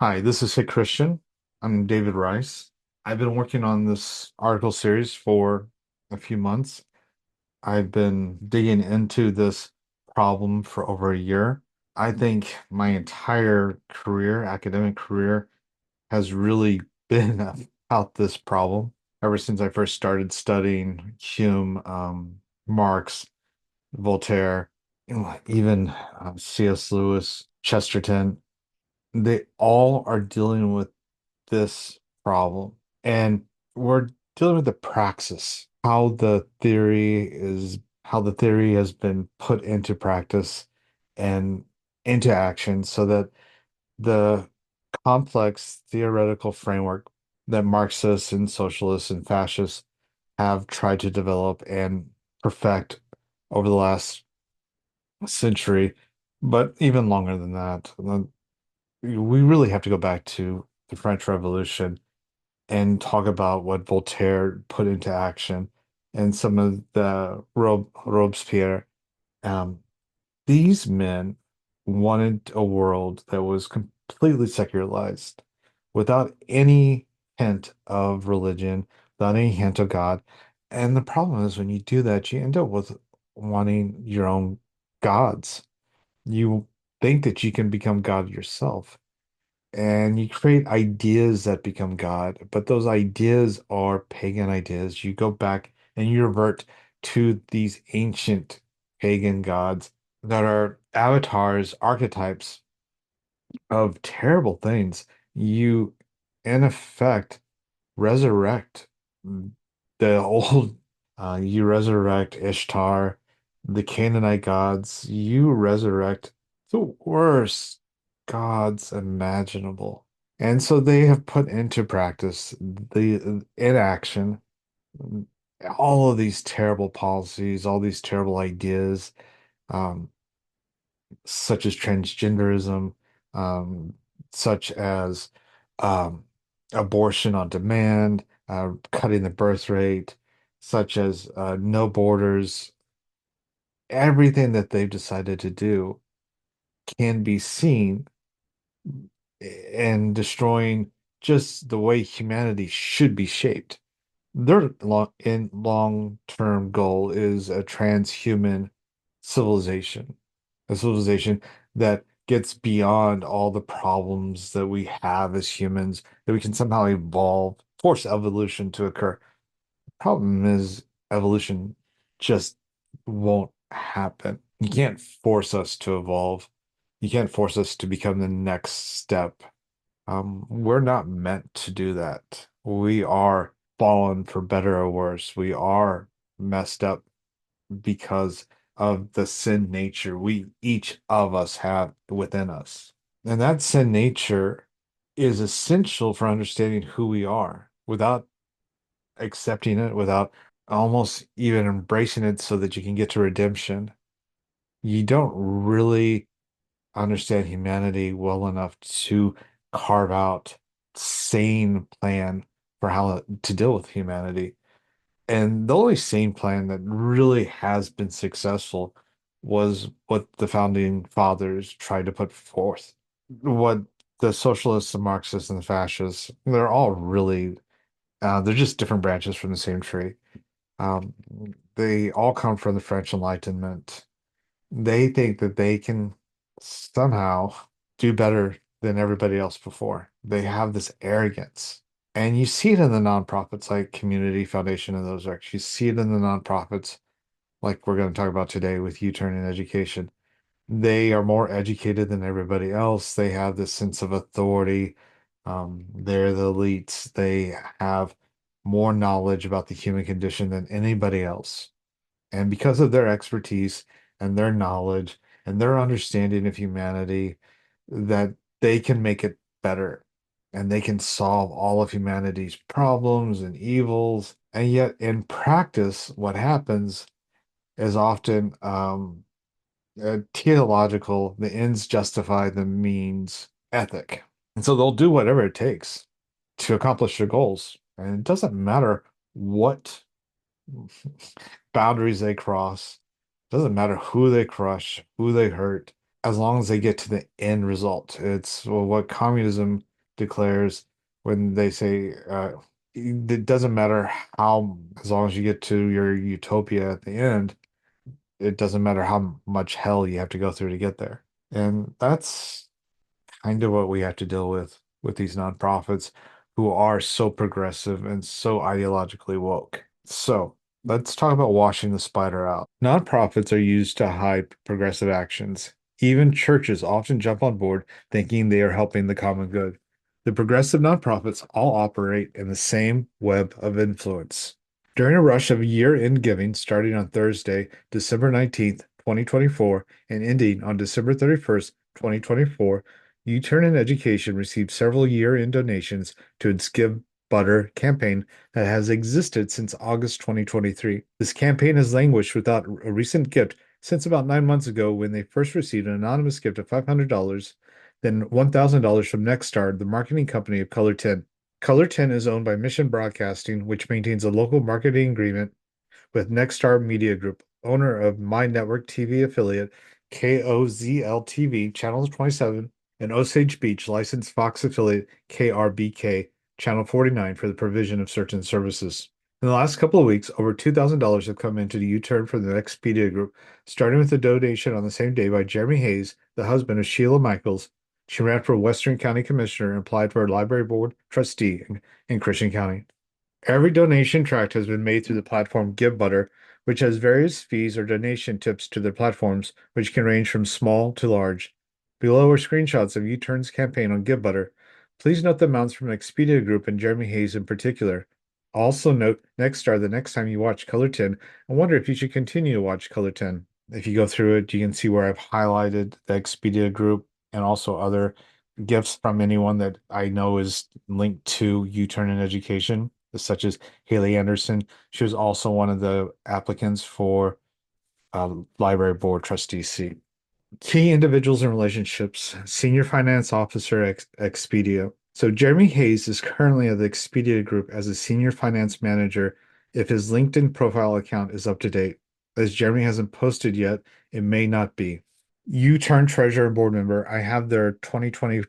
Hi, this is Hey Christian. I'm David Rice. I've been working on this article series for a few months. I've been digging into this problem for over a year. I think my entire career, academic career, has really been about this problem ever since I first started studying Hume, Marx, Voltaire, even C.S. Lewis, Chesterton. They all are dealing with this problem. And we're dealing with the praxis, how the theory has been put into practice and into action so that the complex theoretical framework that Marxists and socialists and fascists have tried to develop and perfect over the last century, but even longer than that. We really have to go back to the French Revolution and talk about what Voltaire put into action and some of the Robespierre. Um, these men wanted a world that was completely secularized, without any hint of religion, without any hint of God. And the problem is when you do that, you end up with wanting your own gods. You think that you can become God yourself and you create ideas that become God, but those ideas are pagan ideas. You go back and you revert to these ancient pagan gods that are avatars, archetypes of terrible things. You, in effect, resurrect the old, you resurrect Ishtar, the Canaanite gods, you resurrect the worst gods imaginable. And so they have put into practice in action all of these terrible policies, all these terrible ideas, um, such as transgenderism, um, such as um, abortion on demand, cutting the birth rate, such as no borders. Everything that they've decided to do can be seen in destroying just the way humanity should be shaped. Their long-term goal is a transhuman civilization, a civilization that gets beyond all the problems that we have as humans, that we can somehow evolve, force evolution to occur. Problem is, evolution just won't happen. You can't force us to evolve. You can't force us to become the next step. We're not meant to do that. We are fallen for better or worse. We are messed up because of the sin nature we each of us have within us. And that sin nature is essential for understanding who we are. Without accepting it, without almost even embracing it so that you can get to redemption, you don't really understand humanity well enough to carve out sane plan for how to deal with humanity. And the only sane plan that really has been successful was what the founding fathers tried to put forth. What the socialists, the Marxists, and the fascists, they're all really, they're just different branches from the same tree. Um, they all come from the French Enlightenment. They think that they can somehow do better than everybody else before. They have this arrogance. And you see it in the nonprofits like Community Foundation and those are. You see it in the nonprofits like we're going to talk about today with U-Turn in Education. They are more educated than everybody else. They have this sense of authority. They're the elites. They have more knowledge about the human condition than anybody else. And because of their expertise and their knowledge and their understanding of humanity, that they can make it better and they can solve all of humanity's problems and evils. And yet, in practice, what happens is often teleological, the ends justify the means ethic. And so they'll do whatever it takes to accomplish their goals. And it doesn't matter what boundaries they cross. Doesn't matter who they crush, who they hurt, as long as they get to the end result. It's well, what communism declares when they say it doesn't matter how, as long as you get to your utopia at the end, it doesn't matter how much hell you have to go through to get there. And that's kind of what we have to deal with these nonprofits who are so progressive and so ideologically woke. So let's talk about washing the spider out. Nonprofits are used to hide progressive actions. Even churches often jump on board thinking they are helping the common good. The progressive nonprofits all operate in the same web of influence. During a rush of year-end giving starting on Thursday, December 19th, 2024, and ending on December 31st, 2024, U-Turn in Education received several year-end donations to its Give Butter campaign that has existed since August 2023. This campaign has languished without a recent gift since about 9 months ago when they first received an anonymous gift of $500, then $1,000 from Nexstar, the marketing company of Color 10. Color 10 is owned by Mission Broadcasting, which maintains a local marketing agreement with Nexstar Media Group, owner of My Network TV affiliate KOZL TV, Channel 27, and Osage Beach licensed Fox affiliate KRBK, Channel 49, for the provision of certain services. In the last couple of weeks, over $2,000 have come into the U-Turn from the Expedia Group, starting with a donation on the same day by Jeremy Hayes, the husband of Sheila Michaels. She ran for Western County Commissioner and applied for a library board trustee in Christian County. Every donation tracked has been made through the platform GiveButter, which has various fees or donation tips to their platforms, which can range from small to large. Below are screenshots of U-Turn's campaign on GiveButter. Please note the amounts from Expedia Group and Jeremy Hayes in particular. Also note Nexstar the next time you watch Color 10 and wonder if you should continue to watch Color 10. If you go through it, you can see where I've highlighted the Expedia Group and also other gifts from anyone that I know is linked to U-Turn in Education, such as Haley Anderson. She was also one of the applicants for library board trustee seat. Key individuals and relationships, Senior Finance Officer Expedia. So Jeremy Hayes is currently at the Expedia Group as a Senior Finance Manager if his LinkedIn profile account is up to date. As Jeremy hasn't posted yet, it may not be. U-Turn Treasurer and Board Member. I have their 2020,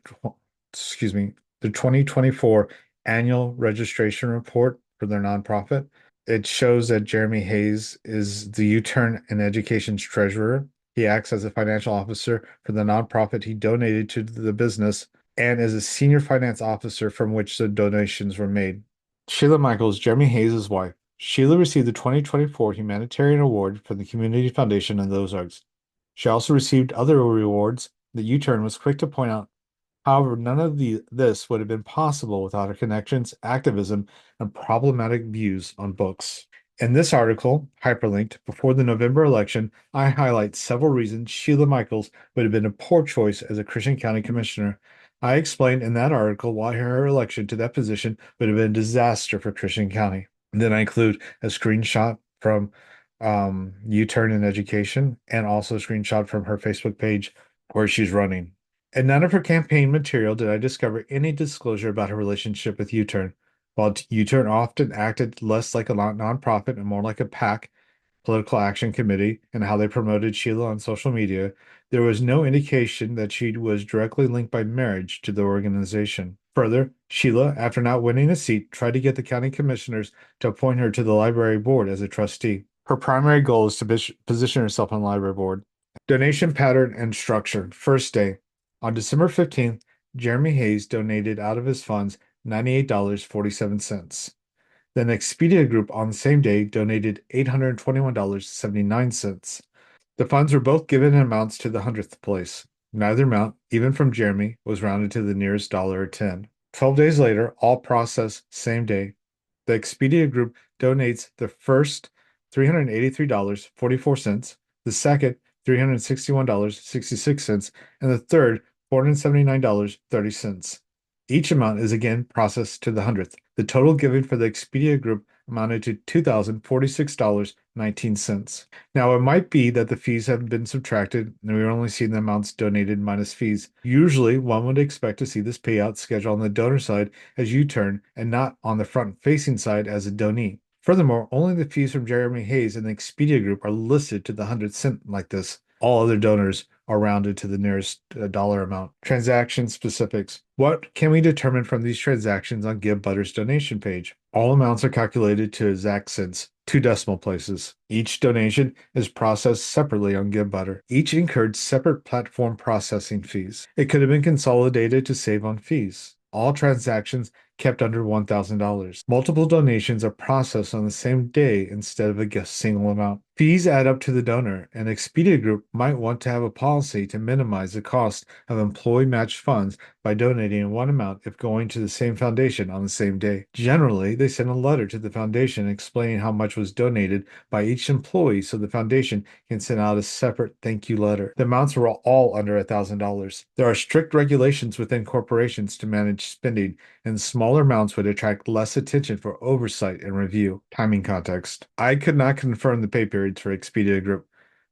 excuse me, the 2024 annual registration report for their nonprofit. It shows that Jeremy Hayes is the U-Turn in Education's treasurer. He acts as a financial officer for the nonprofit he donated to the business and is a senior finance officer from which the donations were made. Sheila Michaels, Jeremy Hayes' wife. Sheila received the 2024 Humanitarian Award from the Community Foundation in the Ozarks. She also received other rewards that U-Turn was quick to point out. However, none of this would have been possible without her connections, activism, and problematic views on books. In this article, hyperlinked before the November election, I highlight several reasons Sheila Michaels would have been a poor choice as a Christian County Commissioner. I explained in that article why her election to that position would have been a disaster for Christian County. And then I include a screenshot from U-Turn in Education and also a screenshot from her Facebook page where she's running. In none of her campaign material did I discover any disclosure about her relationship with U-Turn. While U-Turn often acted less like a nonprofit and more like a PAC, political action committee, and how they promoted Sheila on social media, there was no indication that she was directly linked by marriage to the organization. Further, Sheila, after not winning a seat, tried to get the county commissioners to appoint her to the library board as a trustee. Her primary goal is to position herself on the library board. Donation pattern and structure. First day. On December 15th, Jeremy Hayes donated out of his funds $98.47. Then Expedia Group on the same day donated $821.79. The funds were both given in amounts to the hundredth place. Neither amount, even from Jeremy, was rounded to the nearest dollar or 10. 12 days later, all processed same day. The Expedia Group donates the first $383.44, the second $361.66, and the third $479.30. Each amount is again processed to the hundredth. The total given for the Expedia Group amounted to $2,046.19. Now, it might be that the fees have been subtracted and we're only seeing the amounts donated minus fees. Usually, one would expect to see this payout scheduled on the donor side as U-Turn and not on the front-facing side as a donee. Furthermore, only the fees from Jeremy Hayes and the Expedia Group are listed to the 100 cent like this. All other donors are rounded to the nearest dollar amount. Transaction specifics. What can we determine from these transactions on GiveButter's donation page? All amounts are calculated to exact cents, two decimal places. Each donation is processed separately on GiveButter. Each incurred separate platform processing fees. It could have been consolidated to save on fees. All transactions kept under $1,000. Multiple donations are processed on the same day instead of a single amount. Fees add up to the donor, and Expedia Group might want to have a policy to minimize the cost of employee matched funds by donating one amount if going to the same foundation on the same day. Generally, they send a letter to the foundation explaining how much was donated by each employee so the foundation can send out a separate thank you letter. The amounts were all under $1,000. There are strict regulations within corporations to manage spending, and smaller amounts would attract less attention for oversight and review. Timing context. I could not confirm the pay periods for Expedia Group.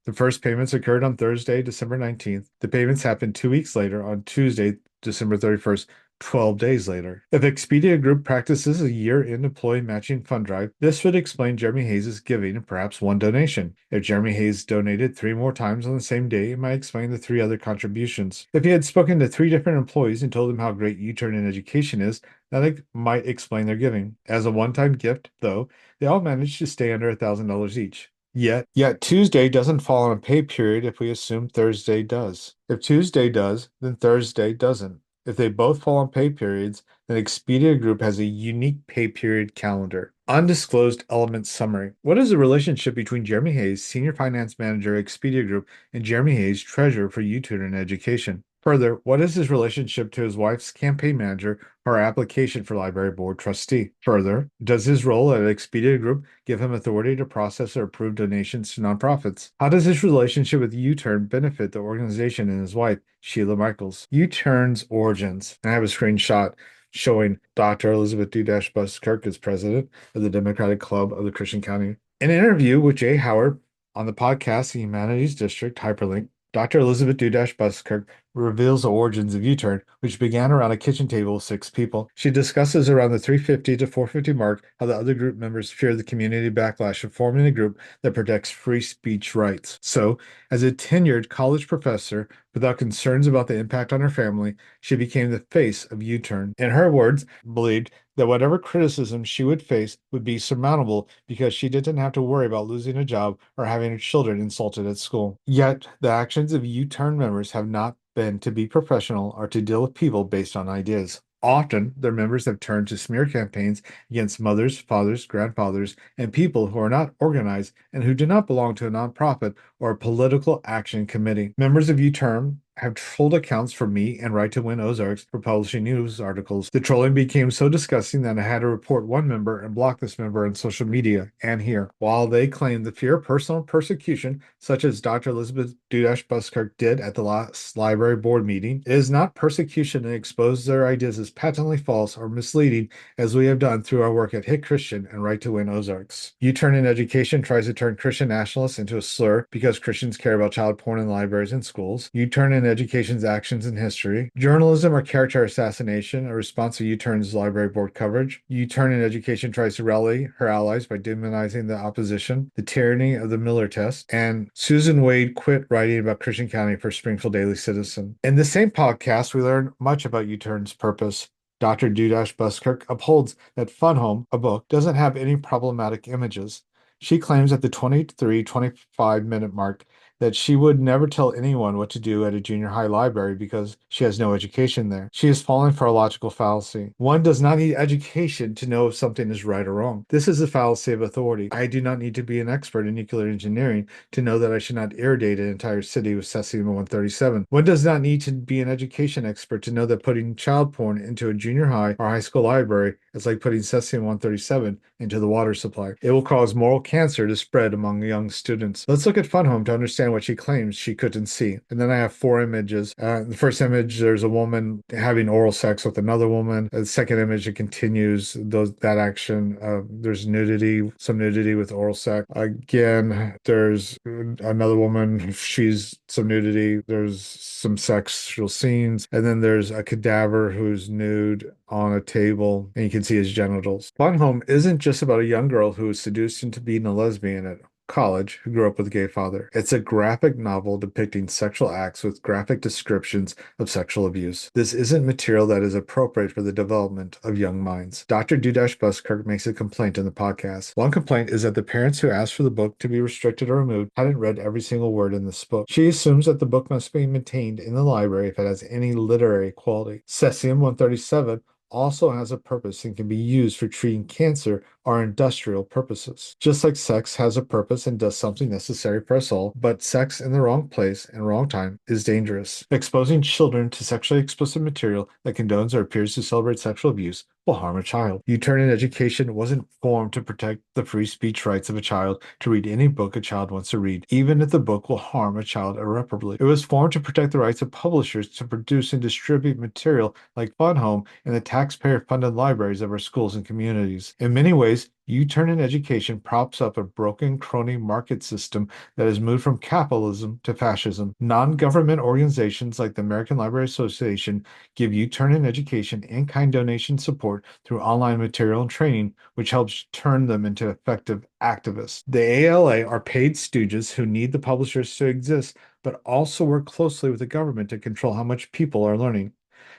The first payments occurred on Thursday, December 19th. The payments happened 2 weeks later on Tuesday, December 31st, 12 days later. If Expedia Group practices a year-end employee matching fund drive, this would explain Jeremy Hayes' giving and perhaps one donation. If Jeremy Hayes donated 3 more times on the same day, it might explain the 3 other contributions. If he had spoken to 3 different employees and told them how great U-Turn in education is, that might explain their giving. As a one-time gift, though, they all managed to stay under $1,000 each. Yet Tuesday doesn't fall on a pay period if we assume Thursday does. If Tuesday does, then Thursday doesn't. If they both fall on pay periods, then Expedia Group has a unique pay period calendar. Undisclosed element summary. What is the relationship between Jeremy Hayes, Senior Finance Manager at Expedia Group, and Jeremy Hayes, Treasurer for U-Turn in Education? Further, what is his relationship to his wife's campaign manager or application for library board trustee? Further, does his role at Expedia Group give him authority to process or approve donations to nonprofits? How does his relationship with U-Turn benefit the organization and his wife, Sheila Michaels? U-Turn's origins. I have a screenshot showing Dr. Elizabeth Dudash Buskirk as president of the Democratic Club of the Christian County. In an interview with Jay Howard on the podcast The Humanities District Hyperlink, Dr. Elizabeth Dudash Buskirk reveals the origins of U-Turn, which began around a kitchen table with 6 people. She discusses around the 350 to 450 mark how the other group members fear the community backlash of forming a group that protects free speech rights. So, as a tenured college professor without concerns about the impact on her family, she became the face of U-Turn. In her words, believed that whatever criticism she would face would be surmountable because she didn't have to worry about losing a job or having her children insulted at school. Yet, the actions of U-Turn members have not been to be professional or to deal with people based on ideas. Often, their members have turned to smear campaigns against mothers, fathers, grandfathers, and people who are not organized and who do not belong to a nonprofit or a political action committee. Members of U-Turn have trolled accounts for me and Right to Win Ozarks for publishing news articles. The trolling became so disgusting that I had to report one member and block this member on social media and here. While they claim the fear of personal persecution, such as Dr. Elizabeth Dudash Buskirk did at the last library board meeting, it is not persecution and expose their ideas as patently false or misleading as we have done through our work at Hit Christian and Right to Win Ozarks. U-Turn in Education tries to turn Christian nationalists into a slur because Christians care about child porn in libraries and schools. U-Turn in Education's actions in history. Journalism or character assassination, a response to U-Turn's library board coverage. U-Turn in Education tries to rally her allies by demonizing the opposition. The tyranny of the Miller test. And Susan Wade quit writing about Christian County for Springfield Daily Citizen. In the same podcast, we learn much about U-Turn's purpose. Dr. Dudash Buskirk upholds that Fun Home, a book, doesn't have any problematic images. She claims at the 23-25 minute mark that she would never tell anyone what to do at a junior high library because she has no education there. She is falling for a logical fallacy. One does not need education to know if something is right or wrong. This is the fallacy of authority. I do not need to be an expert in nuclear engineering to know that I should not irradiate an entire city with cesium-137. One does not need to be an education expert to know that putting child porn into a junior high or high school library is like putting cesium-137 into the water supply. It will cause moral cancer to spread among young students. Let's look at Fun Home to understand what she claims she couldn't see. And then I have 4 images. The first image, there's a woman having oral sex with another woman. The second image, it continues that action. There's nudity, some nudity with oral sex. Again, there's another woman. She's some nudity. There's some sexual scenes. And then there's a cadaver who's nude on a table, and you can see his genitals. Fun Home isn't just about a young girl who is seduced into being a lesbian at college who grew up with a gay father. It's a graphic novel depicting sexual acts with graphic descriptions of sexual abuse. This isn't material that is appropriate for the development of young minds. Dr. Dudash Buskirk makes a complaint in the podcast. One complaint is that the parents who asked for the book to be restricted or removed hadn't read every single word in this book. She assumes that the book must be maintained in the library if it has any literary quality. Cesium 137 also has a purpose and can be used for treating cancer or industrial purposes. Just like sex has a purpose and does something necessary for us all, but sex in the wrong place and wrong time is dangerous. Exposing children to sexually explicit material that condones or appears to celebrate sexual abuse will harm a child. U-Turn in Education wasn't formed to protect the free speech rights of a child to read any book a child wants to read, even if the book will harm a child irreparably. It was formed to protect the rights of publishers to produce and distribute material like Fun Home in the taxpayer-funded libraries of our schools and communities. In many ways, U-Turn in Education props up a broken crony market system that has moved from capitalism to fascism. Non-government organizations like the American Library Association give U-Turn in Education in-kind donation support through online material and training, which helps turn them into effective activists. The ALA are paid stooges who need the publishers to exist, but also work closely with the government to control how much people are learning.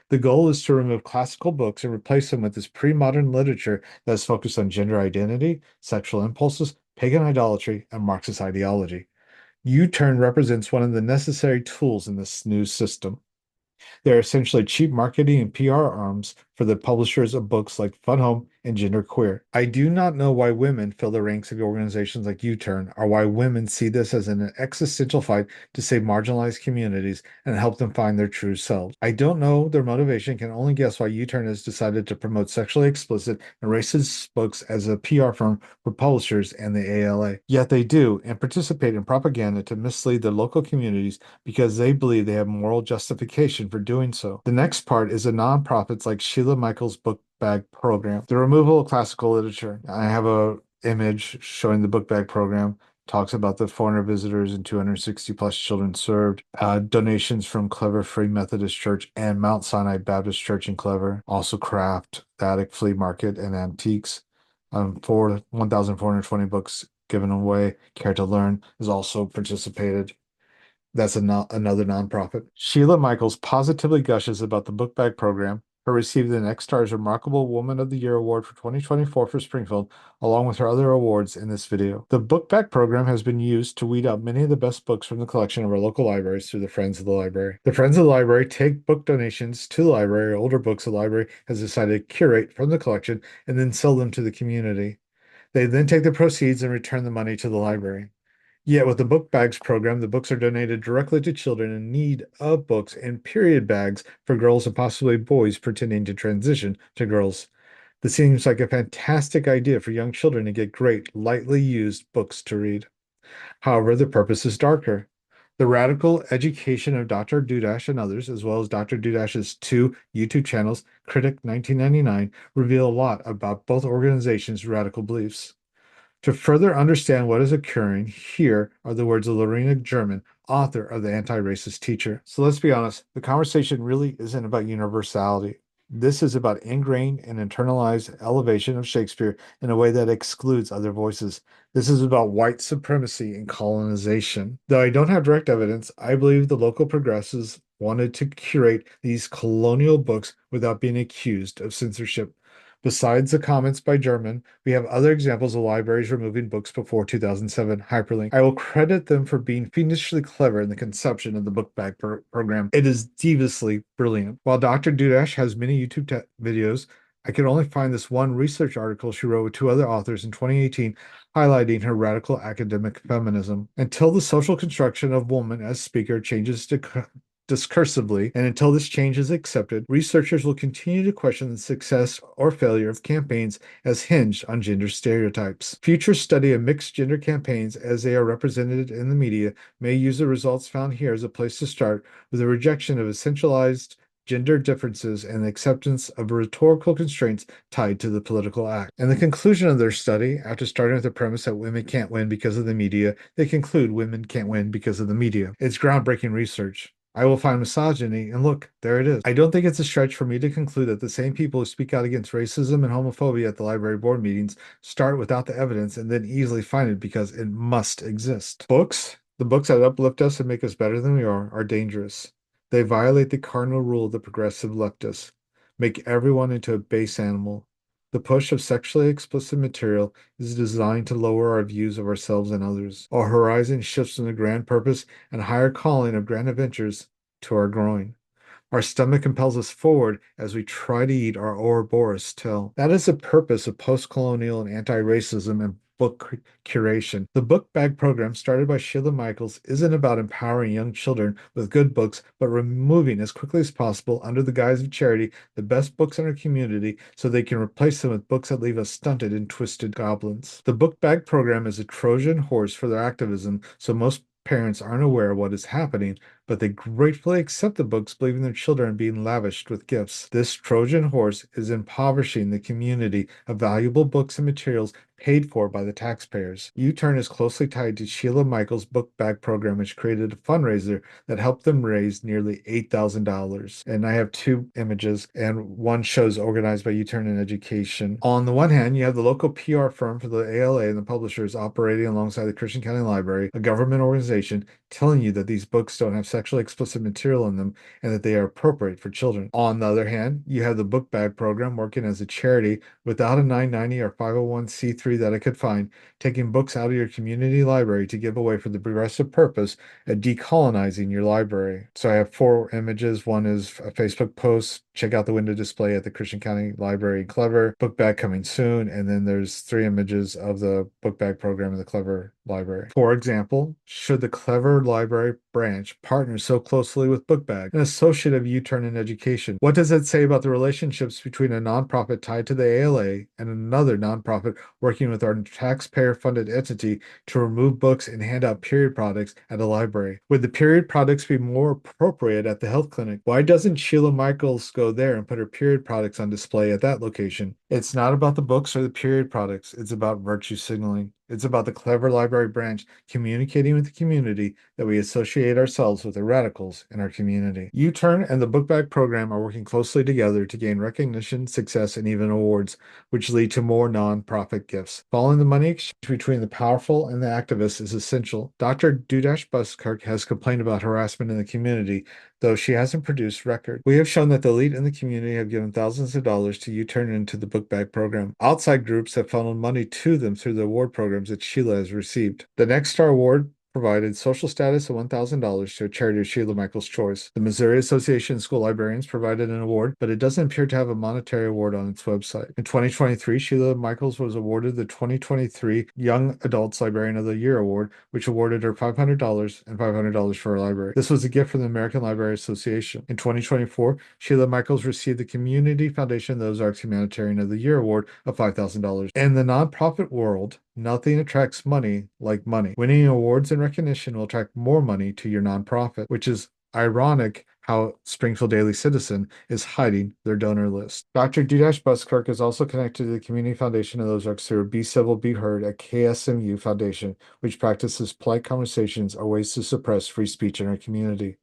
The goal is to remove classical books and replace them with this pre-modern literature that is focused on gender identity, sexual impulses, pagan idolatry, and Marxist ideology. U-Turn represents one of the necessary tools in this new system. They're essentially cheap marketing and PR arms for the publishers of books like Fun Home and Genderqueer. I do not know why women fill the ranks of organizations like U-Turn, or why women see this as an existential fight to save marginalized communities and help them find their true selves. I don't know their motivation, can only guess why U-Turn has decided to promote sexually explicit and racist books as a PR firm for publishers and the ALA. Yet they do, and participate in propaganda to mislead their local communities because they believe they have moral justification for doing so. The next part is the nonprofits like Sheila Michaels Book Bag Program. The removal of classical literature. I have a image showing the book bag program. Talks about the 400 visitors and 260 plus children served. Donations from Clever Free Methodist Church and Mount Sinai Baptist Church in Clever. Also Craft, the Attic Flea Market, and Antiques. For 1,420 books given away. Care to Learn has also participated. That's another nonprofit. Sheila Michaels positively gushes about the book bag program. Her received the Next Star's Remarkable Woman of the Year award for 2024 for Springfield, along with her other awards in this video. The book bag program has been used to weed out many of the best books from the collection of our local libraries through the Friends of the Library. The Friends of the Library take book donations to the library, or older books the library has decided to curate from the collection, and then sell them to the community. They then take the proceeds and return the money to the library. Yet with the book bags program, the books are donated directly to children in need of books and period bags for girls and possibly boys pretending to transition to girls. This seems like a fantastic idea for young children to get great, lightly used books to read. However, the purpose is darker. The radical education of Dr. Dudash and others, as well as Dr. Dudash's two YouTube channels, Critic 1999, reveal a lot about both organizations' radical beliefs. To further understand what is occurring, here are the words of Lorena German, author of The Anti-Racist Teacher. So let's be honest, the conversation really isn't about universality. This is about ingrained and internalized elevation of Shakespeare in a way that excludes other voices. This is about white supremacy and colonization. Though I don't have direct evidence, I believe the local progressives wanted to curate these colonial books without being accused of censorship. Besides the comments by German, we have other examples of libraries removing books before 2007 hyperlink. I will credit them for being fiendishly clever in the conception of the book bag program. It is deviously brilliant. While Dr. Dudash has many YouTube videos, I could only find this one research article she wrote with two other authors in 2018 highlighting her radical academic feminism. Until the social construction of woman as speaker changes to discursively, and until this change is accepted, researchers will continue to question the success or failure of campaigns as hinged on gender stereotypes. Future study of mixed gender campaigns as they are represented in the media may use the results found here as a place to start, with a rejection of essentialized gender differences and the acceptance of rhetorical constraints tied to the political act. In the conclusion of their study, after starting with the premise that women can't win because of the media, they conclude women can't win because of the media. It's groundbreaking research. I will find misogyny, and look, there it is. I don't think it's a stretch for me to conclude that the same people who speak out against racism and homophobia at the library board meetings start without the evidence and then easily find it because it must exist. Books, the books that uplift us and make us better than we are dangerous. They violate the cardinal rule of the progressive leftists, make everyone into a base animal. The push of sexually explicit material is designed to lower our views of ourselves and others. Our horizon shifts from the grand purpose and higher calling of grand adventures to our groin. Our stomach compels us forward as we try to eat our Ouroboros tail. That is the purpose of post-colonial and anti-racism and book curation. The book bag program started by Sheila Michaels isn't about empowering young children with good books, but removing as quickly as possible, under the guise of charity, the best books in our community so they can replace them with books that leave us stunted and twisted goblins. The book bag program is a Trojan horse for their activism, so most parents aren't aware of what is happening, but they gratefully accept the books, believing their children are being lavished with gifts. This Trojan horse is impoverishing the community of valuable books and materials paid for by the taxpayers. U-Turn is closely tied to Sheila Michaels' book bag program, which created a fundraiser that helped them raise nearly $8,000. And I have two images, and one shows organized by U-Turn in Education. On the one hand, you have the local PR firm for the ALA and the publishers operating alongside the Christian County Library, a government organization, telling you that these books don't have sexually explicit material in them and that they are appropriate for children. On the other hand, you have the book bag program working as a charity without a 990 or 501c3 that I could find, taking books out of your community library to give away for the progressive purpose of decolonizing your library. So I have four images. One is a Facebook post. Check out the window display at the Christian County Library in Clever. Book bag coming soon. And then there's three images of the book bag program in the Clever Library. For example, should the Clever Library branch partner so closely with Bookbag, an associate of U-Turn in Education? What does it say about the relationships between a nonprofit tied to the ALA and another nonprofit working with our taxpayer-funded entity to remove books and hand out period products at a library? Would the period products be more appropriate at the health clinic? Why doesn't Sheila Michaels go there and put her period products on display at that location? It's not about the books or the period products. It's about virtue signaling. It's about the Clever Library branch communicating with the community that we associate ourselves with the radicals in our community. U-Turn and the Book Bag program are working closely together to gain recognition, success, and even awards, which lead to more nonprofit gifts. Following the money exchange between the powerful and the activists is essential. Dr. Dudash Buskirk has complained about harassment in the community, though she hasn't produced record. We have shown that the elite in the community have given thousands of dollars to U-Turn into the Book Bag program. Outside groups have funneled money to them through the award programs that Sheila has received. The Next Star Award provided social status of $1,000 to a charity of Sheila Michaels' choice. The Missouri Association of School Librarians provided an award, but it doesn't appear to have a monetary award on its website. In 2023, Sheila Michaels was awarded the 2023 Young Adults Librarian of the Year Award, which awarded her $500 and $500 for her library. This was a gift from the American Library Association. In 2024, Sheila Michaels received the Community Foundation of the Ozarks Humanitarian of the Year Award of $5,000. In the nonprofit world, nothing attracts money like money. Winning awards and recognition will attract more money to your nonprofit, which is ironic how Springfield Daily Citizen is hiding their donor list. Dr. Dudash Buskirk is also connected to the Community Foundation of the Ozarks through Be Civil, Be Heard, a KSMU foundation, which practices polite conversations or ways to suppress free speech in our community.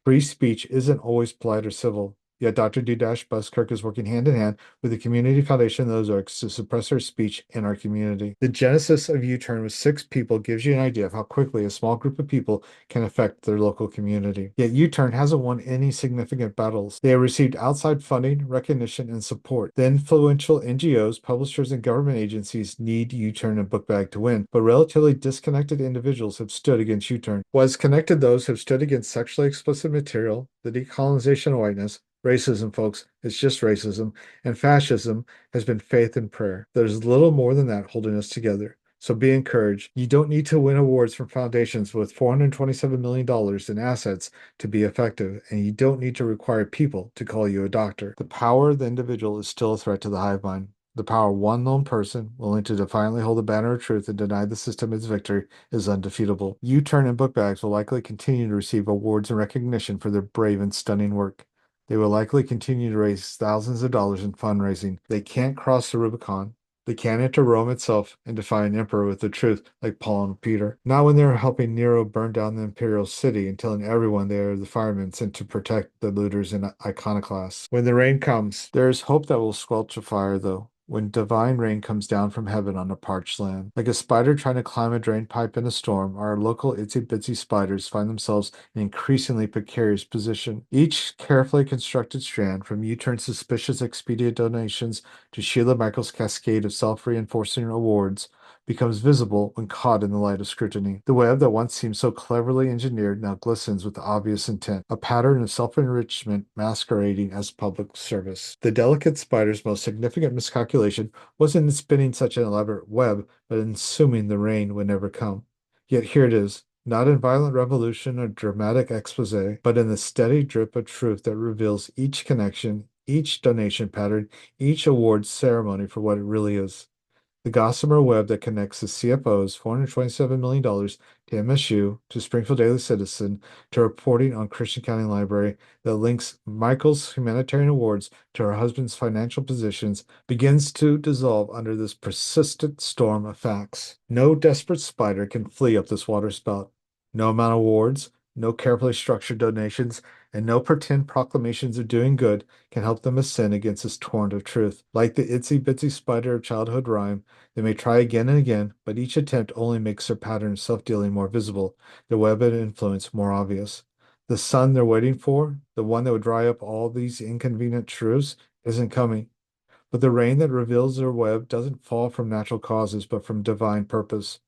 Free speech isn't always polite or civil. Yet Dr. Dudash Buskirk is working hand in hand with the Community Foundation of the Ozarks to suppress our speech in our community. The genesis of U-Turn with 6 people gives you an idea of how quickly a small group of people can affect their local community. Yet U-Turn hasn't won any significant battles. They have received outside funding, recognition, and support. The influential NGOs, publishers, and government agencies need U-Turn and Bookbag to win, but relatively disconnected individuals have stood against U-Turn. What has connected those who have stood against sexually explicit material, the decolonization of whiteness, racism, folks, it's just racism, and fascism has been faith and prayer. There's little more than that holding us together. So be encouraged. You don't need to win awards from foundations with $427 million in assets to be effective, and you don't need to require people to call you a doctor. The power of the individual is still a threat to the hive mind. The power of one lone person, willing to defiantly hold the banner of truth and deny the system its victory, is undefeatable. U-Turn and book bags will likely continue to receive awards and recognition for their brave and stunning work. They will likely continue to raise thousands of dollars in fundraising. They can't cross the Rubicon. They can't enter Rome itself and defy an emperor with the truth, like Paul and Peter. Not when they're helping Nero burn down the imperial city and telling everyone they are the firemen sent to protect the looters and iconoclasts. When the rain comes, there is hope that will squelch a fire, though. When divine rain comes down from heaven on a parched land. Like a spider trying to climb a drain pipe in a storm, our local itsy bitsy spiders find themselves in an increasingly precarious position. Each carefully constructed strand, from U-Turn's suspicious Expedia donations to Sheila Michaels' cascade of self-reinforcing awards, becomes visible when caught in the light of scrutiny. The web that once seemed so cleverly engineered now glistens with obvious intent, a pattern of self-enrichment masquerading as public service. The delicate spider's most significant miscalculation wasn't in spinning such an elaborate web, but in assuming the rain would never come. Yet here it is, not in violent revolution or dramatic expose, but in the steady drip of truth that reveals each connection, each donation pattern, each award ceremony for what it really is. The Gossamer Web that connects the CFO's $427 million to MSU, to Springfield Daily Citizen, to reporting on Christian County Library, that links Michael's humanitarian awards to her husband's financial positions, begins to dissolve under this persistent storm of facts. No desperate spider can flee up this waterspout. No amount of awards, no carefully structured donations, and no pretend proclamations of doing good can help them ascend against this torrent of truth. Like the itsy bitsy spider of childhood rhyme, they may try again and again, but each attempt only makes their pattern of self-dealing more visible, their web of influence more obvious. The sun they're waiting for, the one that would dry up all these inconvenient truths, isn't coming. But the rain that reveals their web doesn't fall from natural causes, but from divine purpose.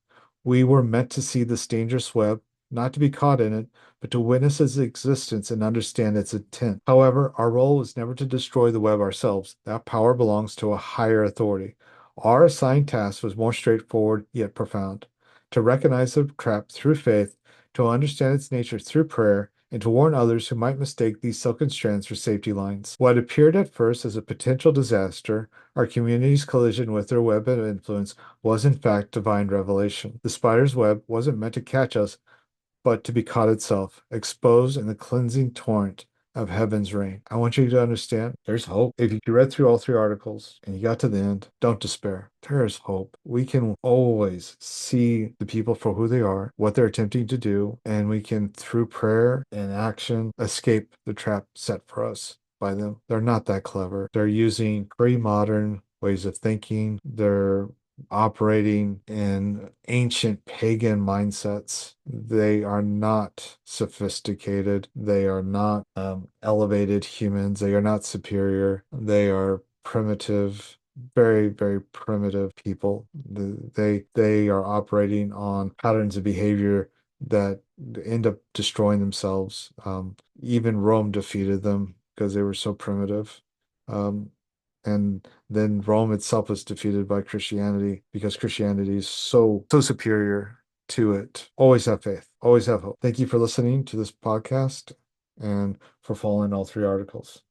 We were meant to see this dangerous web, not to be caught in it, but to witness its existence and understand its intent. However, our role was never to destroy the web ourselves. That power belongs to a higher authority. Our assigned task was more straightforward yet profound: to recognize the trap through faith, to understand its nature through prayer, and to warn others who might mistake these silken strands for safety lines. What appeared at first as a potential disaster, our community's collision with their web of influence, was in fact divine revelation. The spider's web wasn't meant to catch us, but to be caught itself, exposed in the cleansing torrent of heaven's rain. I want you to understand there's hope. If you read through all three articles and you got to the end, don't despair. There is hope. We can always see the people for who they are, what they're attempting to do, and we can, through prayer and action, escape the trap set for us by them. They're not that clever. They're using pre-modern ways of thinking. They're operating in ancient pagan mindsets. They are not sophisticated. They are not elevated humans. They are not superior. They are primitive, very, very primitive people. They are operating on patterns of behavior that end up destroying themselves. Even Rome defeated them because they were so primitive. Um, and then Rome itself was defeated by Christianity because Christianity is so superior to it. Always have faith. Always have hope. Thank you for listening to this podcast and for following all three articles.